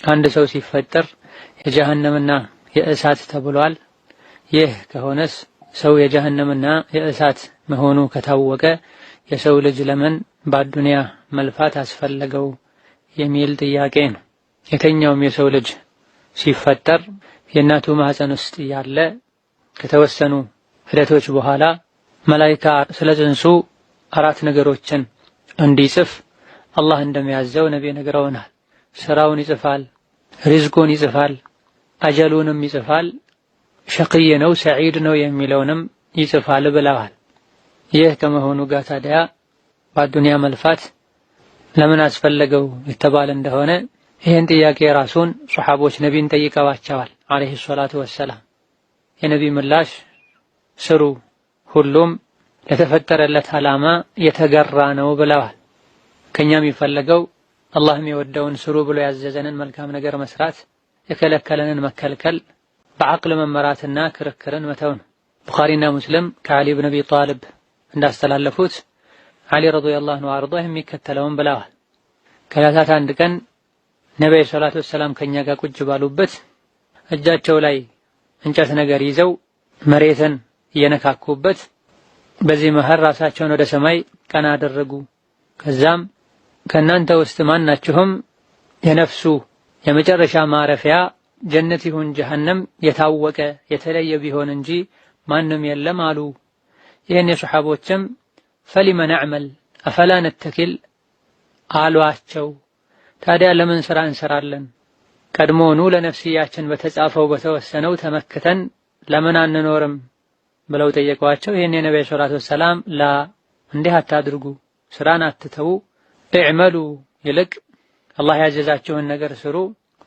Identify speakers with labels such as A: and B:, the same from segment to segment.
A: አንድ ሰው ሲፈጠር የጀሃነምና የእሳት ተብሏል። ይህ ከሆነስ ሰው የጀሃነምና የእሳት መሆኑ ከታወቀ የሰው ልጅ ለምን በአዱንያ መልፋት አስፈለገው የሚል ጥያቄ ነው። የተኛውም የሰው ልጅ ሲፈጠር የእናቱ ማህፀን ውስጥ ያለ ከተወሰኑ ሂደቶች በኋላ መላኢካ ስለ ጽንሱ 4 ነገሮችን እንዲጽፍ አላህ እንደሚያዘው ነብይ ነግረውናል። ስራውን ይጽፋል፣ ሪዝቁን ይጽፋል፣ አጀሉንም ይጽፋል፣ ሸቂይ ነው ሰዒድ ነው የሚለውንም ይጽፋል ብለዋል። ይህ ከመሆኑ ጋር ታዲያ በአዱንያ መልፋት ለምን አስፈለገው የተባለ እንደሆነ ይህን ጥያቄ ራሱን ሱሐቦች ነቢይን ጠይቀዋቸዋል አለይሂ ሰላቱ ወሰላም። የነቢይ ምላሽ ስሩ ሁሉም ለተፈጠረለት ዓላማ የተገራ ነው ብለዋል። ከኛ የሚፈለገው አላህ የሚወደውን ስሩ ብሎ ያዘዘንን መልካም ነገር መስራት፣ የከለከለንን መከልከል፣ በዐቅል መመራትና ክርክርን መተው ነው። ቡኻሪና ሙስሊም ከዓሊ ብን አቢ ጣሊብ እንዳስተላለፉት ዓሊ ረዲየላሁ ዐንሁ አርዳህ የሚከተለውን ብለዋል። ከዕለታት አንድ ቀን ነብዩ ሰለላሁ ዐለይሂ ወሰለም ከኛ ጋር ቁጭ ባሉበት እጃቸው ላይ እንጨት ነገር ይዘው መሬትን እየነካኩበት በዚህ መሃል ራሳቸውን ወደ ሰማይ ቀና አደረጉ። ከዛም ከእናንተ ውስጥ ማናችሁም የነፍሱ የመጨረሻ ማረፊያ ጀነት ይሁን ጀሃነም የታወቀ የተለየ ቢሆን እንጂ ማንም የለም አሉ። ይህን የሱሐቦችም ፈሊመ ነዕመል አፈላ ነተኪል አሏቸው። ታዲያ ለምን ስራ እንሰራለን? ቀድሞውኑ ለነፍስያችን በተጻፈው በተወሰነው ተመክተን ለምን አንኖርም ብለው ጠየቋቸው። ይህን የነብዩ ሰለላሁ ዐለይሂ ወሰለም እንዲህ አታድርጉ፣ ስራን አትተው፣ እዕመሉ ይልቅ አላህ ያዘዛችሁን ነገር ስሩ፣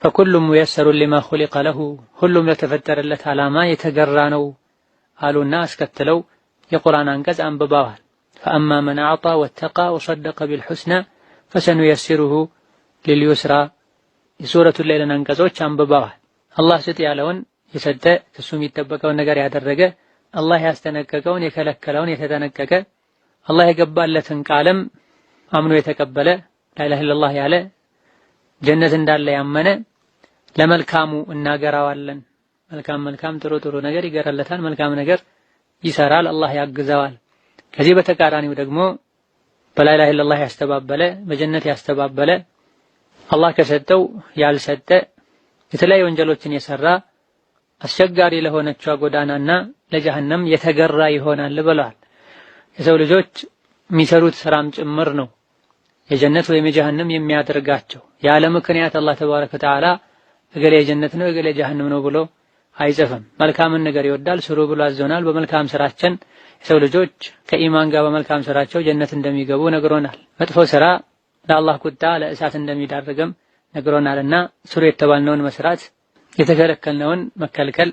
A: ፈኩሉም ሙየሰሩን ሊማ ኹሊቀ ለሁ ሁሉም ለተፈጠረለት ዓላማ የተገራ ነው አሉና አስከትለው የቁርአን አንቀጽ አንብበዋል። ፈአማ መን አዕጣ ወተቃ ወሰደቀ ቢልሑስና ፈሰኑየሲሩሁ ሊልዩስራ የሱረቱል ለይልን አንቀጾች አንብበዋል። አላህ ስጥ ያለውን የሰጠ ከሱ የሚጠበቀውን ነገር ያደረገ፣ አላህ ያስጠነቀቀውን የከለከለውን የተጠነቀቀ፣ አላህ የገባለትን ቃልም አምኖ የተቀበለ፣ ላኢላሃ ኢለላህ ያለ፣ ጀነት እንዳለ ያመነ ለመልካሙ እናገራዋለን። መልካም ጥሩ ነገር ይገራለታል፣ መልካም ነገር ይሰራል፣ አላህ ያግዘዋል። ከዚህ በተቃራኒው ደግሞ በላኢላሃ ኢለላህ ያስተባበለ፣ በጀነት ያስተባበለ፣ አላህ ከሰጠው ያልሰጠ፣ የተለያዩ ወንጀሎችን የሰራ አስቸጋሪ ለሆነችው ጎዳናና ለጀሃነም የተገራ ይሆናል ብለዋል። የሰው ልጆች የሚሰሩት ስራም ጭምር ነው የጀነት ወይም የጀሃነም የሚያደርጋቸው። ያለ ምክንያት አላህ ተባረከ ወተዓላ እገሌ የጀነት ነው እገሌ የጀሃነም ነው ብሎ አይጽፍም። መልካምን ነገር ይወዳል፣ ስሩ ብሎ አዞናል። በመልካም ስራችን የሰው ልጆች ከኢማን ጋር በመልካም ስራቸው ጀነት እንደሚገቡ ነግሮናል። መጥፎ ስራ ለአላህ ቁጣ ለእሳት እንደሚዳርግም ነግሮናልና ስሩ የተባልነውን መስራት፣ የተከለከልነውን መከልከል፣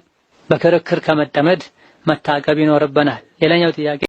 A: በክርክር ከመጠመድ መታቀብ ይኖርብናል። ሌላኛው ጥያቄ